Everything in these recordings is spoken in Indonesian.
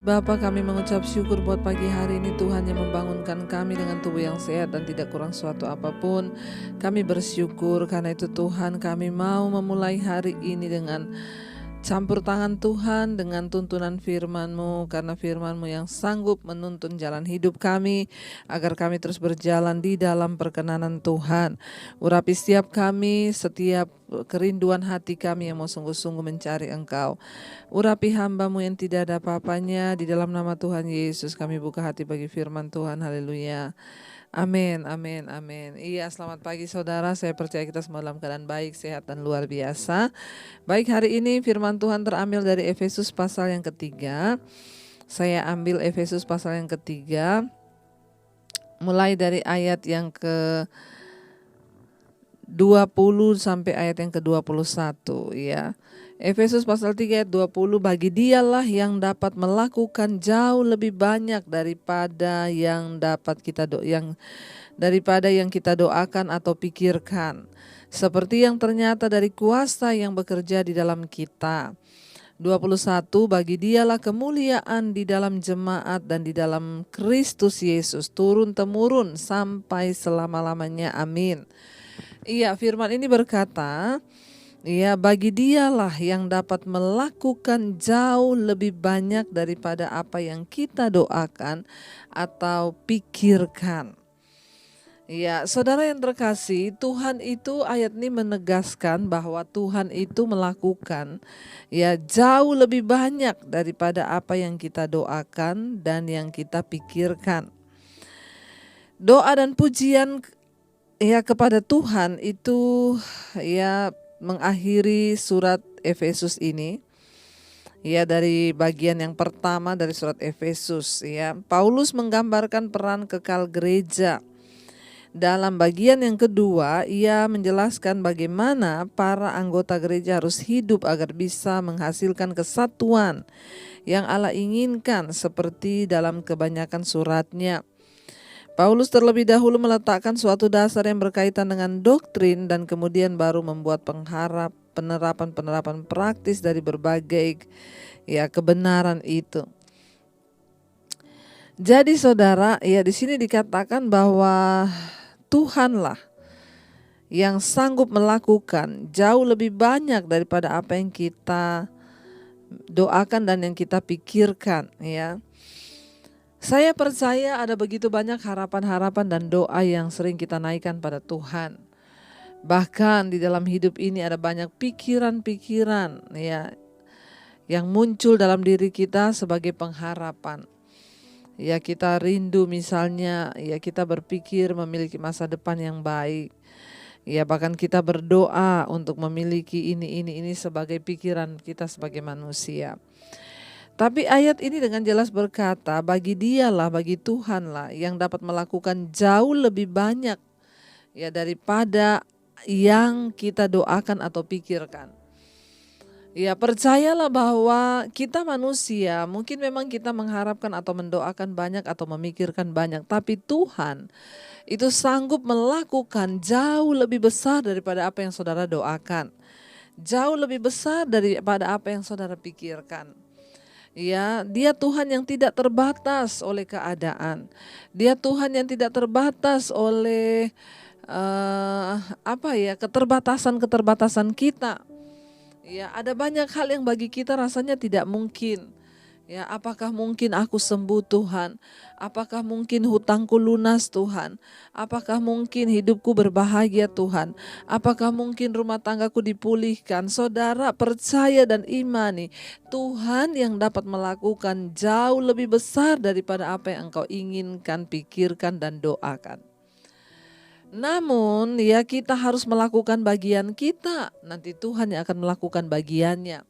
Bapa, kami mengucap syukur buat pagi hari ini, Tuhan yang membangunkan kami dengan tubuh yang sehat dan tidak kurang suatu apapun. Kami bersyukur karena itu Tuhan, kami mau memulai hari ini dengan campur tangan Tuhan, dengan tuntunan firman-Mu, karena firman-Mu yang sanggup menuntun jalan hidup kami, agar kami terus berjalan di dalam perkenanan Tuhan. Urapi setiap kami, setiap kerinduan hati kami yang mau sungguh-sungguh mencari Engkau. Urapi hamba-Mu yang tidak ada apa-apanya, di dalam nama Tuhan Yesus kami buka hati bagi firman Tuhan. Haleluya. Amin, amin, amin. Iya, selamat pagi saudara. Saya percaya kita semua dalam keadaan baik, sehat, dan luar biasa. Baik, hari ini firman Tuhan terambil dari Efesus pasal yang ketiga. Saya ambil Efesus pasal yang ketiga, mulai dari ayat yang ke 20 sampai ayat yang ke-21 ya. Efesus pasal 3 ayat 20, bagi dialah yang dapat melakukan jauh lebih banyak daripada yang kita doakan atau pikirkan, seperti yang ternyata dari kuasa yang bekerja di dalam kita. 21, bagi dialah kemuliaan di dalam jemaat dan di dalam Kristus Yesus turun-temurun sampai selama-lamanya. Amin. Iya, firman ini berkata, ya, bagi dialah yang dapat melakukan jauh lebih banyak daripada apa yang kita doakan atau pikirkan. Ya, saudara yang terkasih, Tuhan itu, ayat ini menegaskan bahwa Tuhan itu melakukan ya jauh lebih banyak daripada apa yang kita doakan dan yang kita pikirkan. Doa dan pujian ya kepada Tuhan itu ya mengakhiri surat Efesus ini. Ya, dari bagian yang pertama dari surat Efesus ya, Paulus menggambarkan peran kekal gereja. Dalam bagian yang kedua, ia menjelaskan bagaimana para anggota gereja harus hidup agar bisa menghasilkan kesatuan yang Allah inginkan seperti dalam kebanyakan suratnya. Paulus terlebih dahulu meletakkan suatu dasar yang berkaitan dengan doktrin dan kemudian baru membuat penerapan praktis dari berbagai ya kebenaran itu. Jadi saudara, ya di sini dikatakan bahwa Tuhanlah yang sanggup melakukan jauh lebih banyak daripada apa yang kita doakan dan yang kita pikirkan ya. Saya percaya ada begitu banyak harapan-harapan dan doa yang sering kita naikkan pada Tuhan. Bahkan di dalam hidup ini ada banyak pikiran-pikiran ya yang muncul dalam diri kita sebagai pengharapan. Ya, kita rindu misalnya, ya kita berpikir memiliki masa depan yang baik. Ya, bahkan kita berdoa untuk memiliki ini sebagai pikiran kita sebagai manusia. Tapi ayat ini dengan jelas berkata, bagi dialah, bagi Tuhanlah yang dapat melakukan jauh lebih banyak ya daripada yang kita doakan atau pikirkan. Ya, percayalah bahwa kita manusia, mungkin memang kita mengharapkan atau mendoakan banyak atau memikirkan banyak, tapi Tuhan itu sanggup melakukan jauh lebih besar daripada apa yang saudara doakan. Jauh lebih besar daripada apa yang saudara pikirkan. Ya, Dia Tuhan yang tidak terbatas oleh keadaan. Dia Tuhan yang tidak terbatas oleh keterbatasan kita. Ya, ada banyak hal yang bagi kita rasanya tidak mungkin. Ya, apakah mungkin aku sembuh Tuhan? Apakah mungkin hutangku lunas Tuhan? Apakah mungkin hidupku berbahagia Tuhan? Apakah mungkin rumah tanggaku dipulihkan? Saudara percaya dan imani Tuhan yang dapat melakukan jauh lebih besar daripada apa yang engkau inginkan, pikirkan dan doakan. Namun ya kita harus melakukan bagian kita, nanti Tuhan yang akan melakukan bagiannya.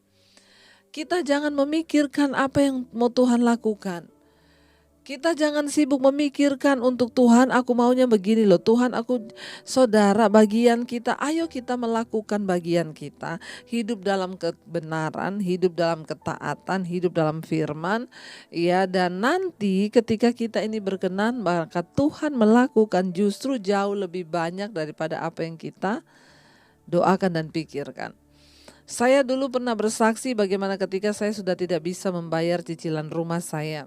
Kita jangan memikirkan apa yang mau Tuhan lakukan. Kita jangan sibuk memikirkan untuk Tuhan aku maunya begini loh. Tuhan saudara bagian kita, ayo kita melakukan bagian kita. Hidup dalam kebenaran, hidup dalam ketaatan, hidup dalam firman. Ya, dan nanti ketika kita ini berkenan maka Tuhan melakukan justru jauh lebih banyak daripada apa yang kita doakan dan pikirkan. Saya dulu pernah bersaksi bagaimana ketika saya sudah tidak bisa membayar cicilan rumah saya.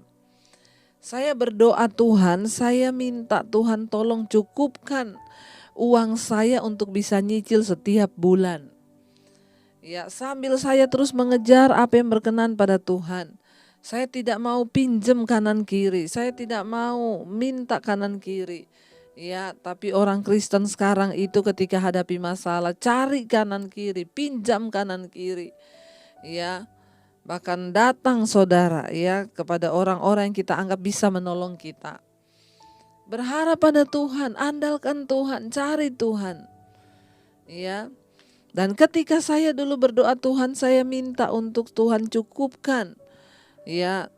Saya berdoa, Tuhan, saya minta Tuhan tolong cukupkan uang saya untuk bisa nyicil setiap bulan. Ya, sambil saya terus mengejar apa yang berkenan pada Tuhan. Saya tidak mau pinjam kanan kiri, saya tidak mau minta kanan kiri. Ya, tapi orang Kristen sekarang itu ketika hadapi masalah cari kanan kiri, pinjam kanan kiri. Ya, bahkan datang saudara ya kepada orang-orang yang kita anggap bisa menolong kita. Berharap pada Tuhan, andalkan Tuhan, cari Tuhan. Ya. Dan ketika saya dulu berdoa, Tuhan, saya minta untuk Tuhan cukupkan. Ya,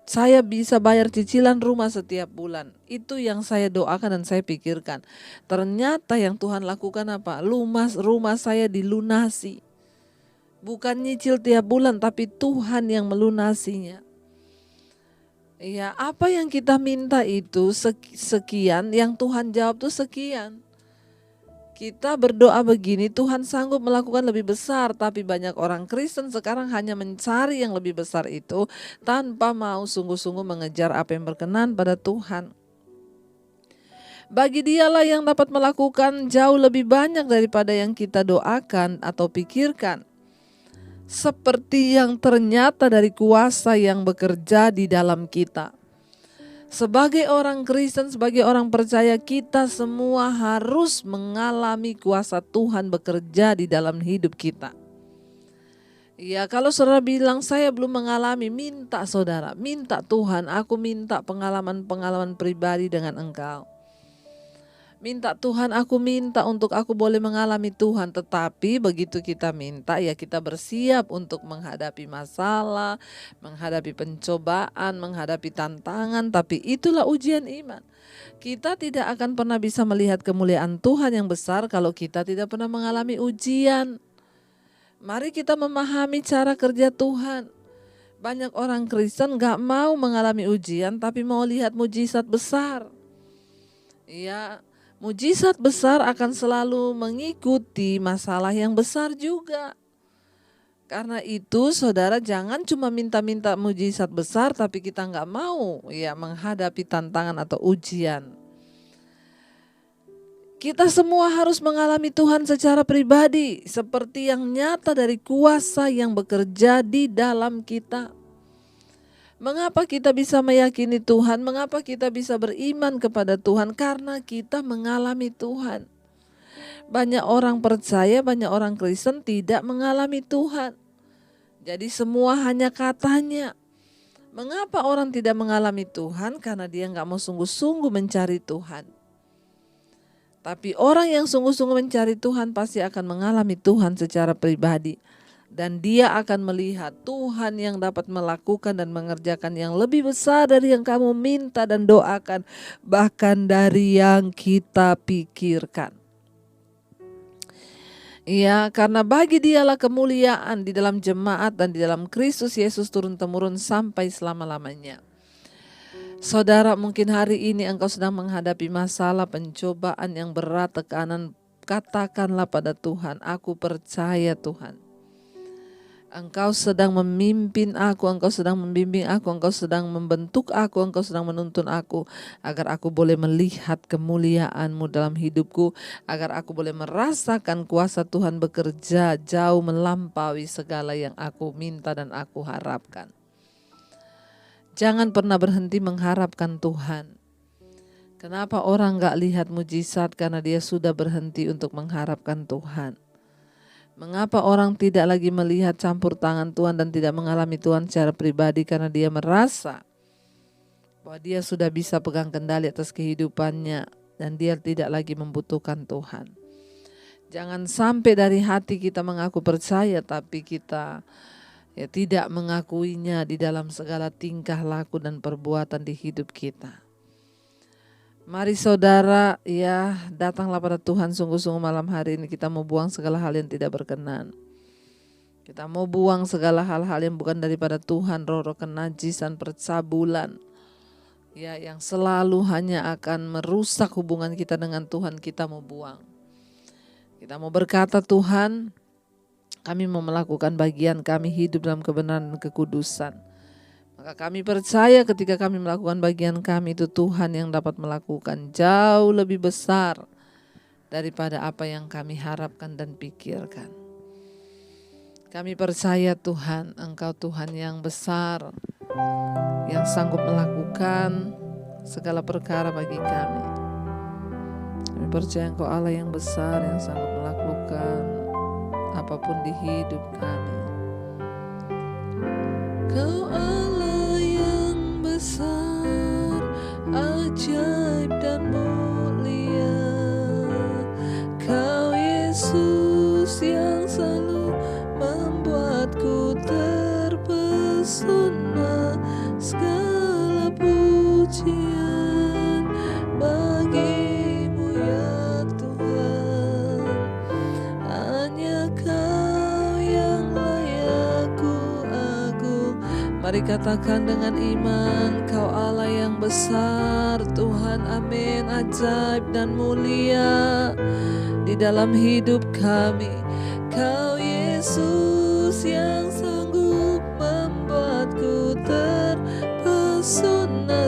saya bisa bayar cicilan rumah setiap bulan. Itu yang saya doakan dan saya pikirkan. Ternyata yang Tuhan lakukan apa? Rumah saya dilunasi. Bukan nyicil tiap bulan, tapi Tuhan yang melunasinya. Ya, apa yang kita minta itu sekian, yang Tuhan jawab itu sekian. Kita berdoa begini, Tuhan sanggup melakukan lebih besar, tapi banyak orang Kristen sekarang hanya mencari yang lebih besar itu tanpa mau sungguh-sungguh mengejar apa yang berkenan pada Tuhan. Bagi Dialah yang dapat melakukan jauh lebih banyak daripada yang kita doakan atau pikirkan. Seperti yang ternyata dari kuasa yang bekerja di dalam kita. Sebagai orang Kristen, sebagai orang percaya, kita semua harus mengalami kuasa Tuhan bekerja di dalam hidup kita. Ya, kalau saudara bilang saya belum mengalami, minta saudara, minta Tuhan, aku minta pengalaman-pengalaman pribadi dengan engkau. Minta Tuhan, aku minta untuk aku boleh mengalami Tuhan. Tetapi begitu kita minta, ya kita bersiap untuk menghadapi masalah, menghadapi pencobaan, menghadapi tantangan. Tapi itulah ujian iman. Kita tidak akan pernah bisa melihat kemuliaan Tuhan yang besar kalau kita tidak pernah mengalami ujian. Mari kita memahami cara kerja Tuhan. Banyak orang Kristen gak mau mengalami ujian tapi mau lihat mujizat besar. Ya, mujizat besar akan selalu mengikuti masalah yang besar juga. Karena itu saudara jangan cuma minta-minta mujizat besar tapi kita nggak mau ya menghadapi tantangan atau ujian. Kita semua harus mengalami Tuhan secara pribadi seperti yang nyata dari kuasa yang bekerja di dalam kita. Mengapa kita bisa meyakini Tuhan? Mengapa kita bisa beriman kepada Tuhan? Karena kita mengalami Tuhan. Banyak orang percaya, banyak orang Kristen tidak mengalami Tuhan. Jadi semua hanya katanya. Mengapa orang tidak mengalami Tuhan? Karena dia nggak mau sungguh-sungguh mencari Tuhan. Tapi orang yang sungguh-sungguh mencari Tuhan pasti akan mengalami Tuhan secara pribadi. Dan dia akan melihat Tuhan yang dapat melakukan dan mengerjakan yang lebih besar dari yang kamu minta dan doakan. Bahkan dari yang kita pikirkan. Ya, karena bagi Dialah kemuliaan di dalam jemaat dan di dalam Kristus Yesus turun-temurun sampai selama-lamanya. Saudara, mungkin hari ini engkau sedang menghadapi masalah, pencobaan yang berat, tekanan. Katakanlah pada Tuhan, aku percaya Tuhan. Engkau sedang memimpin aku, engkau sedang membimbing aku, engkau sedang membentuk aku, engkau sedang menuntun aku. Agar aku boleh melihat kemuliaan-Mu dalam hidupku. Agar aku boleh merasakan kuasa Tuhan bekerja jauh melampaui segala yang aku minta dan aku harapkan. Jangan pernah berhenti mengharapkan Tuhan. Kenapa orang gak lihat mujizat? Karena dia sudah berhenti untuk mengharapkan Tuhan. Mengapa orang tidak lagi melihat campur tangan Tuhan dan tidak mengalami Tuhan secara pribadi? Karena dia merasa bahwa dia sudah bisa pegang kendali atas kehidupannya dan dia tidak lagi membutuhkan Tuhan. Jangan sampai dari hati kita mengaku percaya tapi kita tidak mengakuinya di dalam segala tingkah laku dan perbuatan di hidup kita. Mari saudara, datanglah pada Tuhan sungguh-sungguh malam hari ini. Kita mau buang segala hal yang tidak berkenan. Kita mau buang segala hal-hal yang bukan daripada Tuhan, roh-roh kenajisan, percabulan. Yang selalu hanya akan merusak hubungan kita dengan Tuhan, kita mau buang. Kita mau berkata, Tuhan, Kami mau melakukan bagian kami hidup dalam kebenaran dan kekudusan. Maka kami percaya ketika kami melakukan bagian kami, itu Tuhan yang dapat melakukan jauh lebih besar daripada apa yang kami harapkan dan pikirkan. Kami percaya Tuhan, Engkau Tuhan yang besar, yang sanggup melakukan segala perkara bagi kami. Kami percaya Engkau Allah yang besar, yang sanggup melakukan apapun di hidup kami. Kau Allah yang besar, ajaib dan mulia. Kau Yesus yang selalu membuatku terpesona. Segala pujian bagimu ya Tuhan. Hanya Kau yang layak ku agung. Mari katakan dengan iman, Kau Allah yang besar Tuhan, amin, ajaib dan mulia di dalam hidup kami. Kau Yesus yang sanggup membuatku terpesona.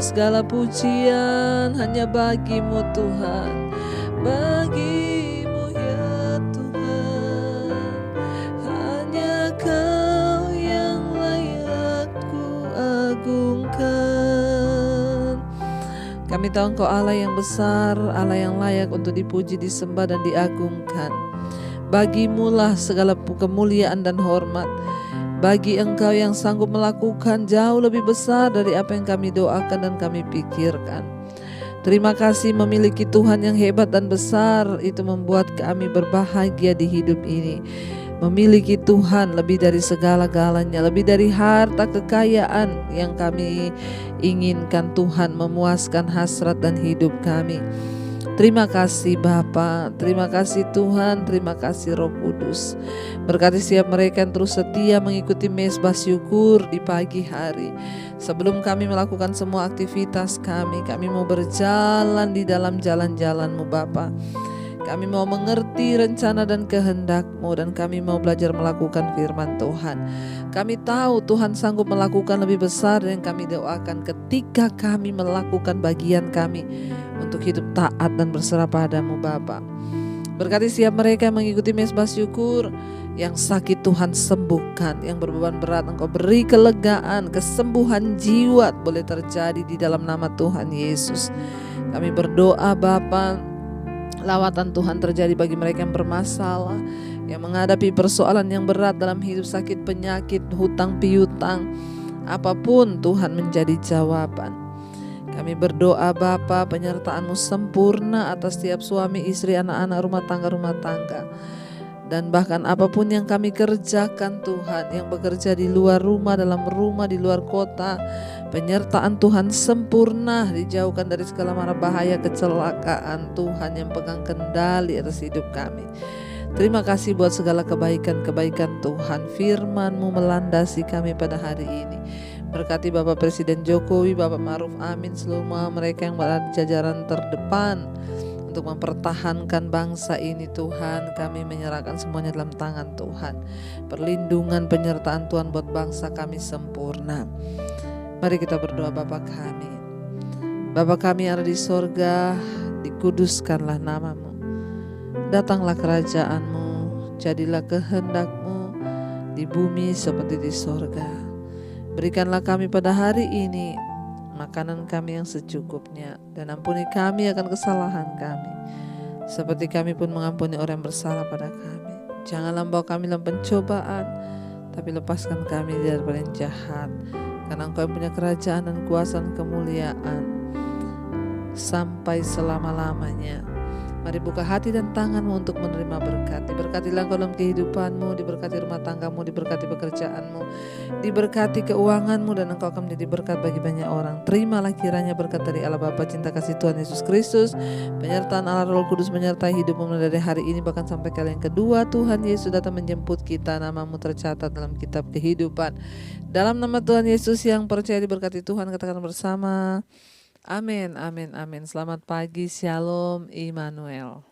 Segala pujian hanya bagimu Tuhan, bagimu ya Tuhan. Hanya Kau yang layak ku agungkan. Kami tahu Engkau Allah yang besar, Allah yang layak untuk dipuji, disembah dan diagungkan. Bagimulah segala kemuliaan dan hormat. Bagi Engkau yang sanggup melakukan jauh lebih besar dari apa yang kami doakan dan kami pikirkan. Terima kasih memiliki Tuhan yang hebat dan besar, itu membuat kami berbahagia di hidup ini. Memiliki Tuhan lebih dari segala-galanya, lebih dari harta kekayaan yang kami inginkan. Tuhan memuaskan hasrat dan hidup kami. Terima kasih Bapa, terima kasih Tuhan, terima kasih Roh Kudus. Berkati setiap mereka yang terus setia mengikuti mezbah syukur di pagi hari. Sebelum kami melakukan semua aktivitas kami mau berjalan di dalam jalan-jalan-Mu Bapa. Kami mau mengerti rencana dan kehendak-Mu, dan kami mau belajar melakukan firman Tuhan. Kami tahu Tuhan sanggup melakukan lebih besar yang kami doakan ketika kami melakukan bagian kami untuk hidup taat dan berserah padamu Bapa. Berkati setiap mereka yang mengikuti mezbah syukur, yang sakit Tuhan sembuhkan, yang berbeban berat Engkau beri kelegaan, kesembuhan jiwa boleh terjadi di dalam nama Tuhan Yesus. Kami berdoa Bapa, lawatan Tuhan terjadi bagi mereka yang bermasalah, yang menghadapi persoalan yang berat dalam hidup, sakit, penyakit, hutang piutang, apapun Tuhan menjadi jawaban. Kami berdoa Bapa, penyertaan-Mu sempurna atas setiap suami, istri, anak-anak, rumah tangga. Dan bahkan apapun yang kami kerjakan Tuhan, yang bekerja di luar rumah, dalam rumah, di luar kota, penyertaan Tuhan sempurna, dijauhkan dari segala mara bahaya, kecelakaan. Tuhan yang pegang kendali atas hidup kami. Terima kasih buat segala kebaikan-kebaikan Tuhan. Firman-Mu melandasi kami pada hari ini. Berkati Bapak Presiden Jokowi, Bapak Ma'ruf Amin, seluruh mereka yang berada di jajaran terdepan untuk mempertahankan bangsa ini Tuhan. Kami menyerahkan semuanya dalam tangan Tuhan. Perlindungan, penyertaan Tuhan buat bangsa kami sempurna. Mari kita berdoa. Bapa kami, Bapa kami yang ada di sorga, dikuduskanlah nama-Mu. Datanglah kerajaan-Mu, jadilah kehendak-Mu di bumi seperti di sorga. Berikanlah kami pada hari ini makanan kami yang secukupnya, dan ampuni kami akan kesalahan kami, seperti kami pun mengampuni orang yang bersalah pada kami. Janganlah bawa kami dalam pencobaan, tapi lepaskan kami daripada yang jahat. Karena Engkau yang punya kerajaan dan kuasa dan kemuliaan sampai selama-lamanya. Mari buka hati dan tangan-Mu untuk menerima berkat. Diberkatilah Engkau dalam kehidupan-Mu, diberkati rumah tangga-Mu, diberkati pekerjaan-Mu, diberkati keuangan-Mu, dan Engkau akan menjadi berkat bagi banyak orang. Terimalah kiranya berkat dari Allah Bapa, cinta kasih Tuhan Yesus Kristus, penyertaan Allah Roh Kudus menyertai hidup-Mu dari hari ini bahkan sampai kali yang kedua Tuhan Yesus datang menjemput kita. Nama-Mu tercatat dalam kitab kehidupan. Dalam nama Tuhan Yesus yang percaya diberkati Tuhan, katakan bersama. Amin, amin, amin. Selamat pagi, Shalom, Immanuel.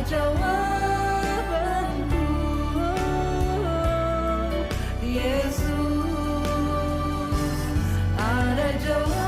jawabanku, Yesus, ada jawabanku.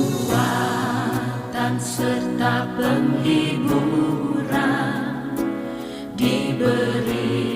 Kekuatan serta penghiburan diberi